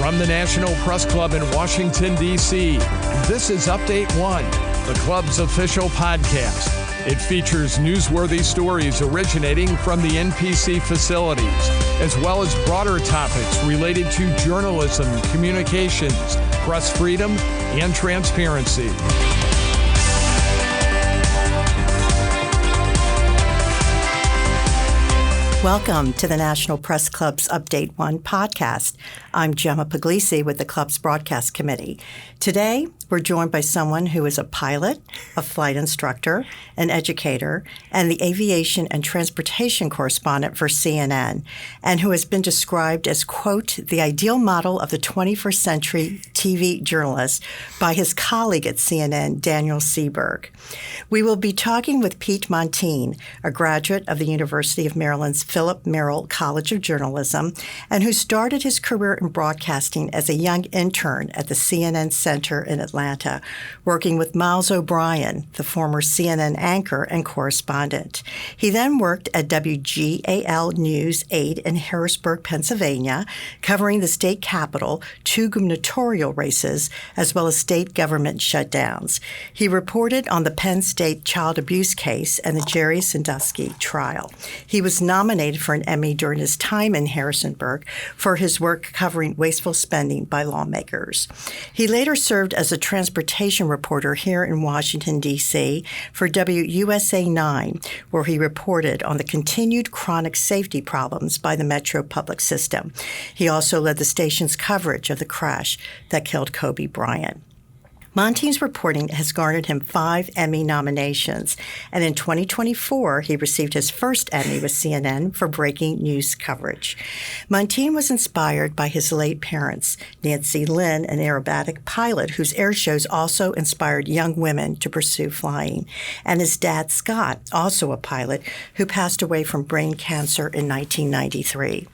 From the National Press Club in Washington, D.C., this is Update One, the club's official podcast. It features newsworthy stories originating from the NPC facilities, as well as broader topics related to journalism, communications, press freedom, and transparency. Welcome to the National Press Club's Update One podcast. I'm Gemma Puglisi with the club's broadcast committee. Today, we're joined by someone who is a pilot, a flight instructor, an educator, and the aviation and transportation correspondent for CNN, and who has been described as, quote, the ideal model of the 21st century TV journalist by his colleague at CNN, Daniel Seberg. We will be talking with Pete Muntean, a graduate of the University of Maryland's Philip Merrill College of Journalism, and who started his career in broadcasting as a young intern at the CNN Center in Atlanta, working with Miles O'Brien, the former CNN anchor and correspondent. He then worked at WGAL News 8 in Harrisburg, Pennsylvania, covering the state capitol, 2 gubernatorial races, as well as state government shutdowns. He reported on the Penn State child abuse case and the Jerry Sandusky trial. He was nominated for an Emmy during his time in Harrisonburg for his work covering wasteful spending by lawmakers. He later served as a transportation reporter here in Washington, D.C. for WUSA 9, where he reported on the continued chronic safety problems by the Metro public system. He also led the station's coverage of the crash that killed Kobe Bryant. Muntean's reporting has garnered him 5 Emmy nominations, and in 2024, he received his first Emmy with CNN for breaking news coverage. Muntean was inspired by his late parents, Nancy Lynn, an aerobatic pilot whose air shows also inspired young women to pursue flying, and his dad, Scott, also a pilot, who passed away from brain cancer in 1993.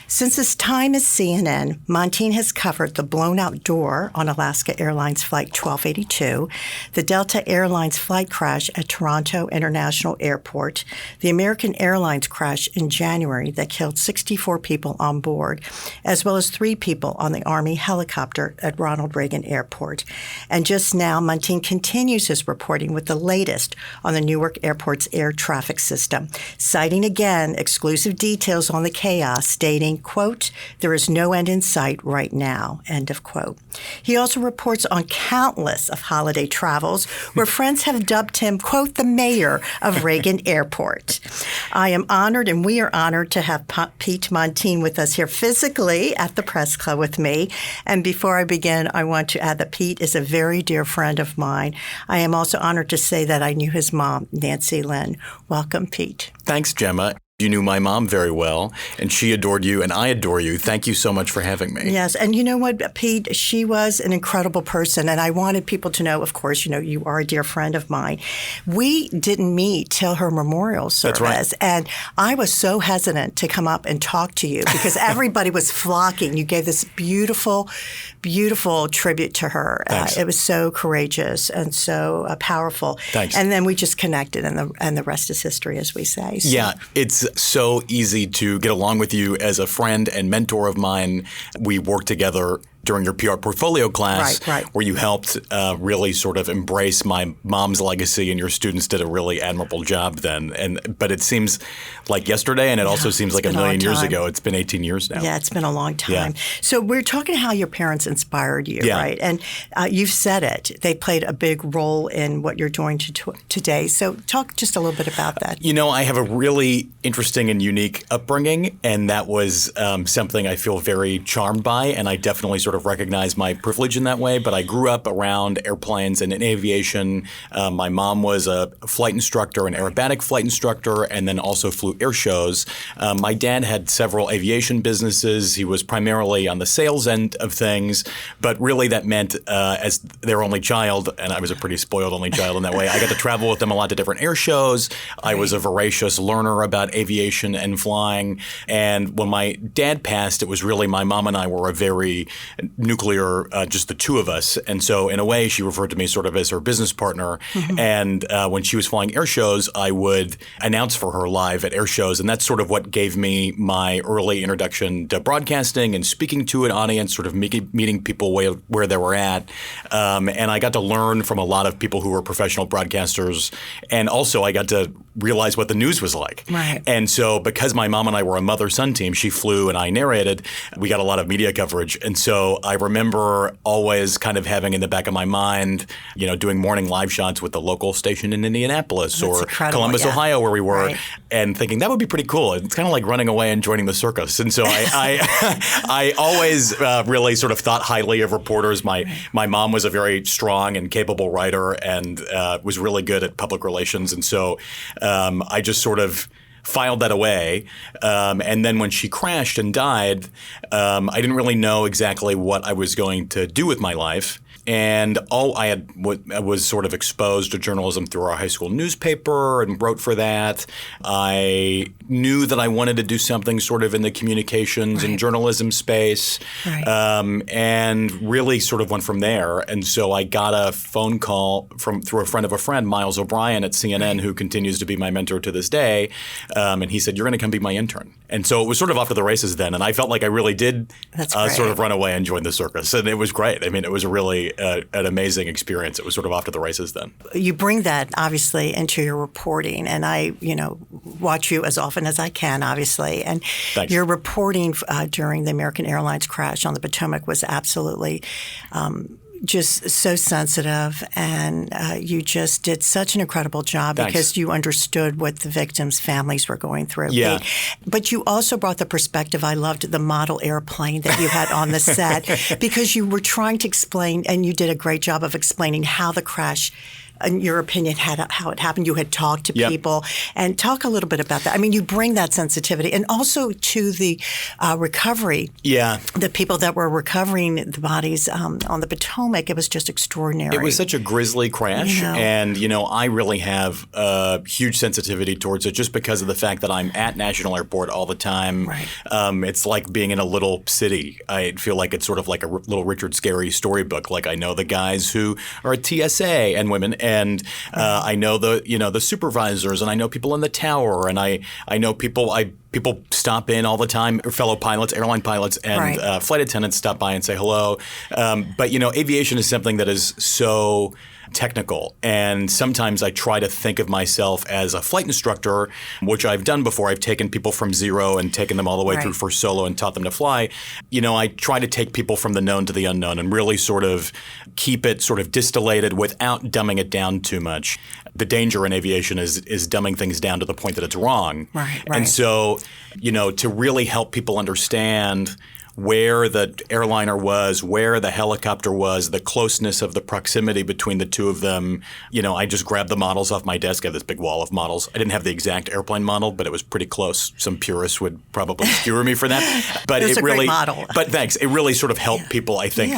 Since his time at CNN, Muntean has covered the blown-out door on Alaska Airlines Flight 1282, the Delta Airlines flight crash at Toronto International Airport, the American Airlines crash in January that killed 64 people on board, as well as 3 people on the Army helicopter at Ronald Reagan Airport. And just now, Muntean continues his reporting with the latest on the Newark Airport's air traffic system, citing again exclusive details on the chaos, stating, quote, there is no end in sight right now, end of quote. He also reports on countless of holiday travels where friends have dubbed him, quote, the mayor of Reagan Airport. I am honored, and we are honored to have Pete Muntean with us here physically at the Press Club with me. And before I begin, I want to add that Pete is a very dear friend of mine. I am also honored to say that I knew his mom, Nancy Lynn. Welcome, Pete. Thanks, Gemma. You knew my mom very well, and she adored you, and I adore you. Thank you so much for having me. Yes, and you know what, Pete? She was an incredible person, and I wanted people to know, of course, you know, you are a dear friend of mine. We didn't meet till her memorial service, that's right. And I was so hesitant to come up and talk to you because everybody was flocking. You gave this beautiful, beautiful tribute to her. It was so courageous and so powerful. Thanks. And then we just connected, and the rest is history, as we say. So. Yeah, it's so easy to get along with you as a friend and mentor of mine. We worked together during your PR portfolio class, where you helped really sort of embrace my mom's legacy, and your students did a really admirable job then. But it seems like yesterday, and it also seems like a million years ago. It's been 18 years now. Yeah, it's been a long time. Yeah. So we're talking how your parents inspired you, right? And you've said it. They played a big role in what you're doing today. So talk just a little bit about that. You know, I have a really interesting and unique upbringing, and that was something I feel very charmed by, and I definitely sort of recognize my privilege in that way. But I grew up around airplanes and in aviation. My mom was a flight instructor, an aerobatic flight instructor, and then also flew air shows. My dad had several aviation businesses. He was primarily on the sales end of things, but really that meant as their only child, and I was a pretty spoiled only child in that way, I got to travel with them a lot to different air shows. I was a voracious learner about aviation and flying. And when my dad passed, it was really my mom and I were a very nuclear, just the two of us. And so in a way, she referred to me sort of as her business partner. And when she was flying air shows, I would announce for her live at air shows. And that's sort of what gave me my early introduction to broadcasting and speaking to an audience, sort of meeting people where they were at. And I got to learn from a lot of people who were professional broadcasters. And also I got to realize what the news was like. Right. And so because my mom and I were a mother-son team, she flew and I narrated, we got a lot of media coverage. And so I remember always kind of having in the back of my mind, doing morning live shots with the local station in Indianapolis or Columbus, Ohio, where we were, and thinking that would be pretty cool. It's kind of like running away and joining the circus. And so I always really sort of thought highly of reporters. My mom was a very strong and capable writer and was really good at public relations. And so I just sort of filed that away. And then when she crashed and died, I didn't really know exactly what I was going to do with my life. And I was sort of exposed to journalism through our high school newspaper and wrote for that. I knew that I wanted to do something sort of in the communications and journalism space, and really sort of went from there. And so I got a phone call through a friend of a friend, Miles O'Brien at CNN, who continues to be my mentor to this day. And he said, "You're going to come be my intern." And so it was sort of off to the races then. And I felt like I really did sort of run away and join the circus. And it was great. I mean, it was really an amazing experience. It was sort of off to the races then. You bring that obviously into your reporting, and I, watch you as often as I can, obviously. And Thanks. Your reporting during the American Airlines crash on the Potomac was absolutely just so sensitive, and you just did such an incredible job. Thanks. Because you understood what the victims' families were going through. Yeah. But you also brought the perspective. I loved the model airplane that you had on the set because you were trying to explain, and you did a great job of explaining how the crash, in your opinion, how it happened. You had talked to people, and talk a little bit about that. I mean, you bring that sensitivity, and also to the recovery. Yeah, the people that were recovering the bodies on the Potomac. It was just extraordinary. It was such a grisly crash, and I really have a huge sensitivity towards it, just because of the fact that I'm at National Airport all the time. Right. It's like being in a little city. I feel like it's sort of like a little Richard Scarry storybook. Like I know the guys who are at TSA and women. And I know the supervisors, and I know people in the tower, and I know people stop in all the time, fellow pilots, airline pilots, and flight attendants stop by and say hello. But aviation is something that is so technical, and sometimes I try to think of myself as a flight instructor, which I've done before. I've taken people from zero and taken them all the way through first solo and taught them to fly. I try to take people from the known to the unknown and really sort of keep it sort of distillated without dumbing it down too much. The danger in aviation is dumbing things down to the point that it's wrong. Right. And so, to really help people understand where the airliner was, where the helicopter was, the closeness of the proximity between the two of them. I just grabbed the models off my desk. I have this big wall of models. I didn't have the exact airplane model, but it was pretty close. Some purists would probably skewer me for that. But it was a really, great model. But thanks. It really sort of helped people, I think,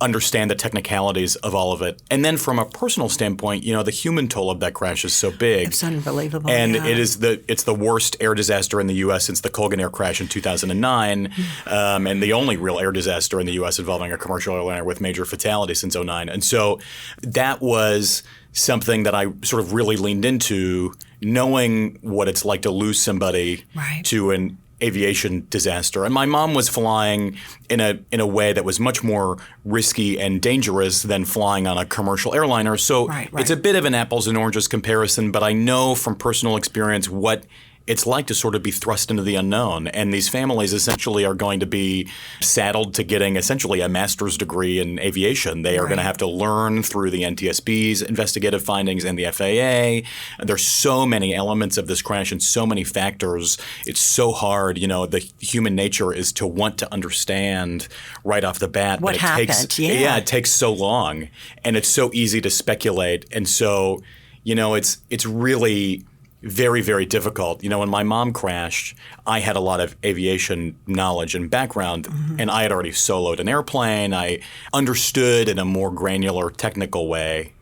understand the technicalities of all of it. And then from a personal standpoint, the human toll of that crash is so big. It's unbelievable. And it's the worst air disaster in the U.S. since the Colgan Air crash in 2009, and the only real air disaster in the U.S. involving a commercial airliner with major fatalities since 2009. And so that was something that I sort of really leaned into, knowing what it's like to lose somebody to an aviation disaster. And my mom was flying in a way that was much more risky and dangerous than flying on a commercial airliner. So it's a bit of an apples and oranges comparison, but I know from personal experience what it's like to sort of be thrust into the unknown. And these families essentially are going to be saddled to getting essentially a master's degree in aviation. They are going to have to learn through the NTSB's investigative findings and the FAA. There's so many elements of this crash and so many factors. It's so hard. The human nature is to want to understand right off the bat. What happened? It takes so long, and it's so easy to speculate. And so, it's really very, very difficult. When my mom crashed, I had a lot of aviation knowledge and background, and I had already soloed an airplane. I understood in a more granular, technical way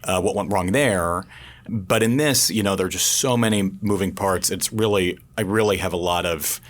what went wrong there. But in this, there are just so many moving parts. I really have a lot of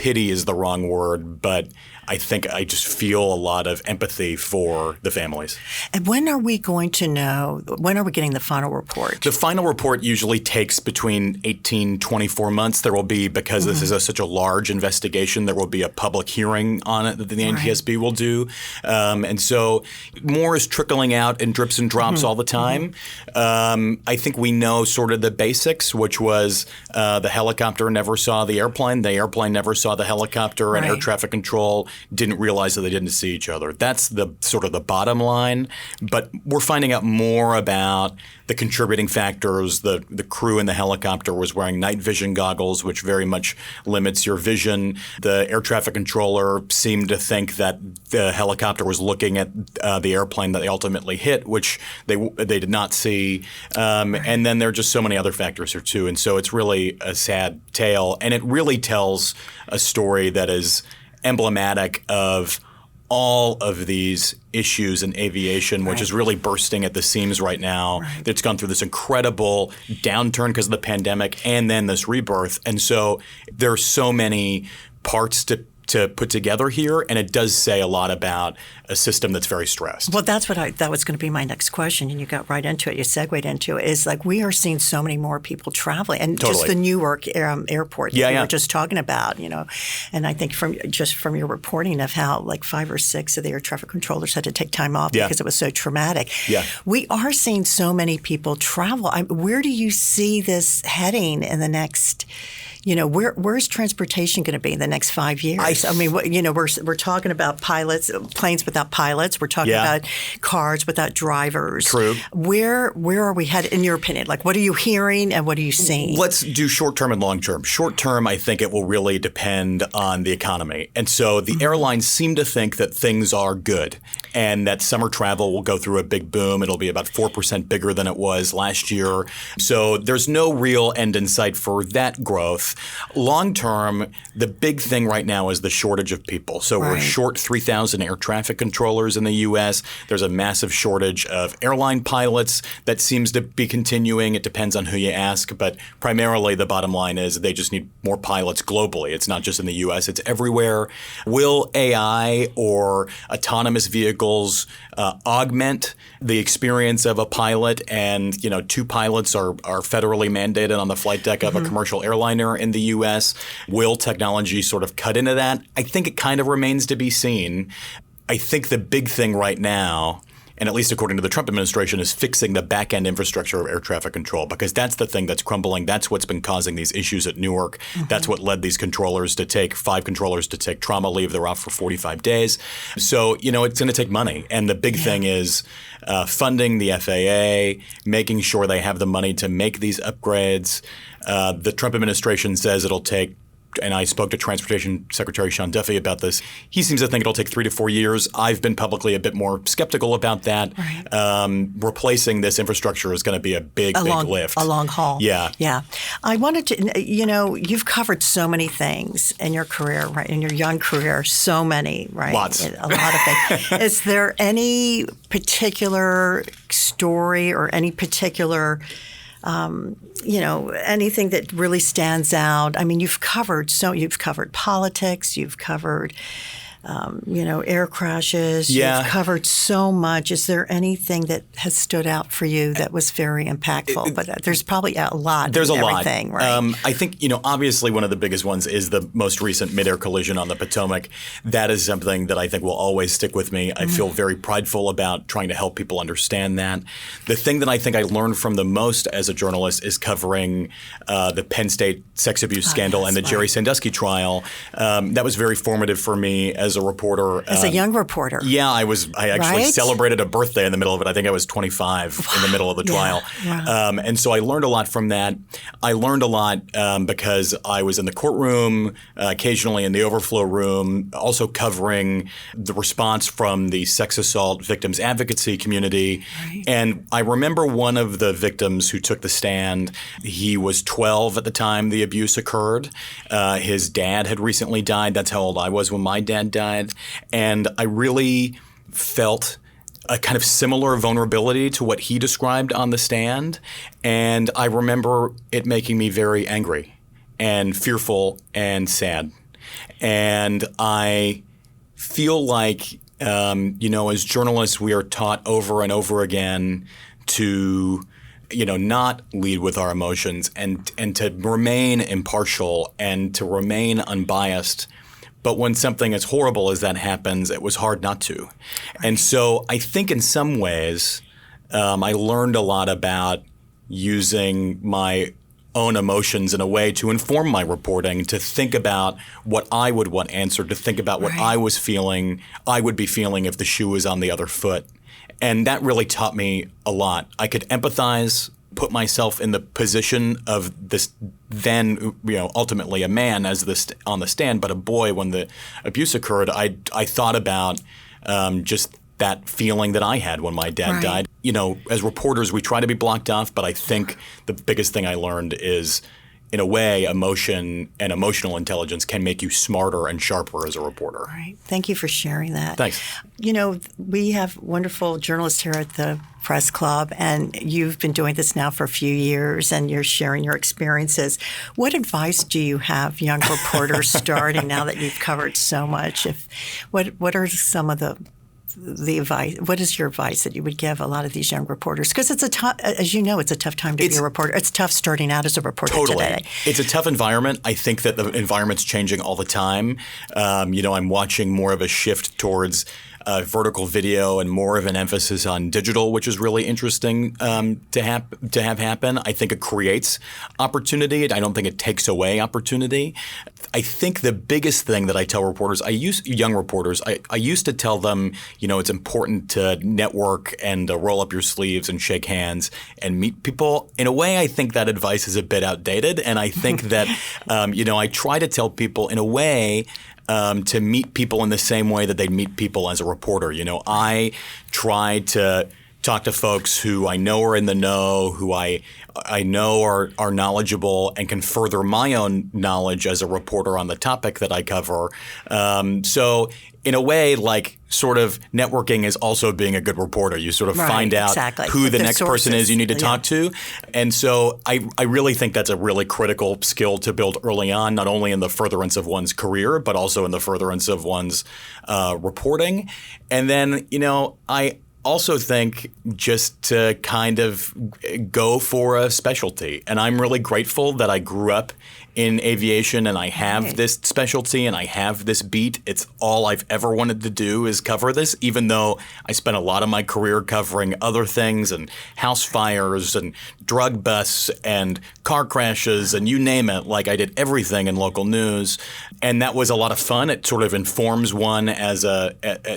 pity is the wrong word, but I think I just feel a lot of empathy for the families. And when are we going to know, when are we getting the final report? The final report usually takes between 18, 24 months. There will be, because this is such a large investigation, there will be a public hearing on it that the NTSB will do. And so more is trickling out in drips and drops all the time. I think we know sort of the basics, which was the helicopter never saw the airplane never saw the helicopter, and air traffic control didn't realize that they didn't see each other. That's the sort of the bottom line. But we're finding out more about the contributing factors. The crew in the helicopter was wearing night vision goggles, which very much limits your vision. The air traffic controller seemed to think that the helicopter was looking at the airplane that they ultimately hit, which they did not see. And then there are just so many other factors here too. And so it's really a sad tale. And it really tells a story that is emblematic of all of these issues in aviation, which is really bursting at the seams right now. It's gone through this incredible downturn because of the pandemic and then this rebirth. And so there are so many parts to put together here, and it does say a lot about a system that's very stressed. Well, that was going to be my next question, and you got right into it. You segued into it. Is like we are seeing so many more people traveling, and just the Newark airport that we were just talking about, and I think from your reporting of how like 5 or 6 of the air traffic controllers had to take time off because it was so traumatic. We are seeing so many people travel. Where do you see this heading in the next? Where's transportation going to be in the next 5 years? We're talking about planes without pilots. We're talking about cars without drivers. True. Where are we headed, in your opinion? Like, what are you hearing and what are you seeing? Let's do short term and long term. Short term, I think it will really depend on the economy. And so the airlines seem to think that things are good and that summer travel will go through a big boom. It'll be about 4% bigger than it was last year. So there's no real end in sight for that growth. Long term, the big thing right now is the shortage of people. So we're short 3,000 air traffic controllers in the U.S. There's a massive shortage of airline pilots that seems to be continuing. It depends on who you ask, but primarily the bottom line is they just need more pilots globally. It's not just in the U.S., it's everywhere. Will AI or autonomous vehicles augment the experience of a pilot? And 2 pilots are federally mandated on the flight deck of a commercial airliner in the U.S. Will technology sort of cut into that? I think it kind of remains to be seen. I think the big thing right now, and at least according to the Trump administration, is fixing the back-end infrastructure of air traffic control, because that's the thing that's crumbling. That's what's been causing these issues at Newark. That's what led these controllers to take 5 controllers to take trauma leave. They're off for 45 days. So, it's going to take money. And the big thing is funding the FAA, making sure they have the money to make these upgrades. The Trump administration says it'll take, and I spoke to Transportation Secretary Sean Duffy about this. He seems to think it'll take 3 to 4 years. I've been publicly a bit more skeptical about that. Replacing this infrastructure is going to be a big lift. A long haul. Yeah. I wanted to, you've covered so many things in your career, right? In your young career, so many, right? Lots. A lot of things. Is there any particular story or any particular anything that really stands out? I mean, you've covered politics, you've covered, air crashes, you've covered so much. Is there anything that has stood out for you that was very impactful? But there's probably a lot. There's a lot. Right? I think, obviously one of the biggest ones is the most recent Midair collision on the Potomac. That is something that I think will always stick with me. I feel very prideful about trying to help people understand that. The thing that I think I learned from the most as a journalist is covering the Penn State sex abuse scandal and the Jerry Sandusky trial. That was very formative for me as a reporter. As a young reporter. Yeah, I actually celebrated a birthday in the middle of it. I think I was 25 in the middle of the trial. And so I learned a lot from that. I learned a lot because I was in the courtroom, occasionally in the overflow room, also covering the response from the sex assault victims advocacy community. And I remember one of the victims who took the stand. He was 12 at the time the abuse occurred. His dad had recently died. That's how old I was when my dad died. And I really felt a kind of similar vulnerability to what he described on the stand. And I remember it making me very angry and fearful and sad. And I feel like, as journalists, we are taught over and over again to not lead with our emotions and to remain impartial and to remain unbiased. But when something as horrible as that happens, it was hard not to. Right. And so I think in some ways I learned a lot about using my own emotions in a way to inform my reporting, to think about what I would want answered, to think about what I would be feeling if the shoe was on the other foot. And that really taught me a lot. I could empathize, put myself in the position of this then, ultimately a man as on the stand, but a boy when the abuse occurred. I thought about just that feeling that I had when my dad died. As reporters, we try to be blocked off, but I think the biggest thing I learned is, in a way, emotion and emotional intelligence can make you smarter and sharper as a reporter. Right. Thank you for sharing that. Thanks. We have wonderful journalists here at the Press Club, and you've been doing this now for a few years, and you're sharing your experiences. What advice do you have young reporters starting now that you've covered so much? What are some of the advice? What is your advice that you would give a lot of these young reporters? Because it's as you know, it's a tough time to be a reporter. It's tough starting out as a reporter today. It's a tough environment. I think that the environment's changing all the time. I'm watching more of a shift towards vertical video and more of an emphasis on digital, which is really interesting to have happen. I think it creates opportunity. I don't think it takes away opportunity. I think the biggest thing that I tell reporters, young reporters, I used to tell them, it's important to network and to roll up your sleeves and shake hands and meet people. In a way, I think that advice is a bit outdated. And I think that, I try to tell people in a way to meet people in the same way that they'd meet people as a reporter. I try to talk to folks who I know are in the know, who I know are knowledgeable and can further my own knowledge as a reporter on the topic that I cover. So in a way, like sort of networking is also being a good reporter. You sort of find out who the next person is you need to talk to. And so I really think that's a really critical skill to build early on, not only in the furtherance of one's career, but also in the furtherance of one's reporting. And then, I also think just to kind of go for a specialty. And I'm really grateful that I grew up in aviation and I have this specialty and I have this beat. It's all I've ever wanted to do is cover this, even though I spent a lot of my career covering other things and house fires and drug busts and car crashes and you name it. Like I did everything in local news. And that was a lot of fun. It sort of informs one as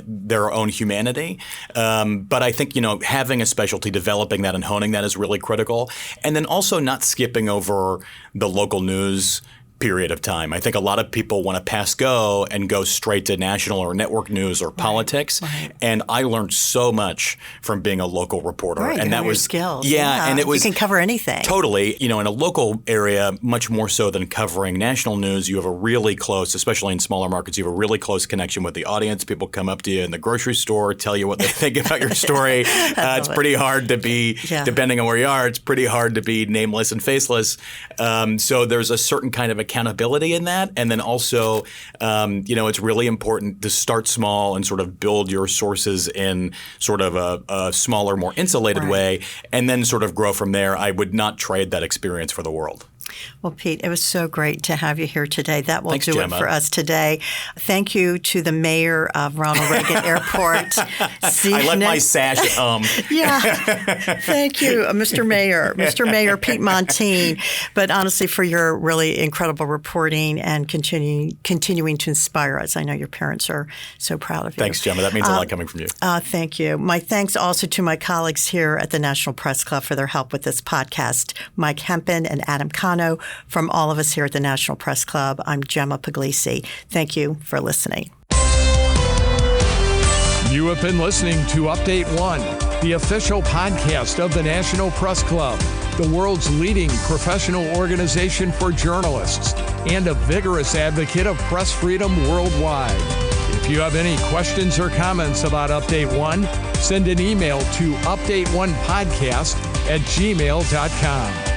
their own humanity. But I think, having a specialty, developing that and honing that is really critical. And then also not skipping over the local news period of time. I think a lot of people want to pass go and go straight to national or network news or politics. Right. And I learned so much from being a local reporter. Right, and that was skills. Yeah, and it was you can cover anything. Totally. In a local area, much more so than covering national news, you have a really close, especially in smaller markets, you have a really close connection with the audience. People come up to you in the grocery store, tell you what they think about your story. It's pretty hard to be, depending on where you are, it's pretty hard to be nameless and faceless. So there's a certain kind of accountability in that. And then also, it's really important to start small and sort of build your sources in sort of a smaller, more insulated way, and then sort of grow from there. I would not trade that experience for the world. Well, Pete, it was so great to have you here today. That will Thanks, do Gemma. it for us today. Thank you to the mayor of Ronald Reagan Airport. I left my sash at home. Thank you, Mr. Mayor, Pete Muntean. But honestly, for your really incredible reporting and continuing to inspire us. I know your parents are so proud of you. Thanks, Gemma. That means a lot coming from you. Thank you. My thanks also to my colleagues here at the National Press Club for their help with this podcast, Mike Hempen and Adam Cano. From all of us here at the National Press Club, I'm Gemma Puglisi. Thank you for listening. You have been listening to Update One, the official podcast of the National Press Club, the world's leading professional organization for journalists and a vigorous advocate of press freedom worldwide. If you have any questions or comments about Update One, send an email to updateonepodcast@gmail.com.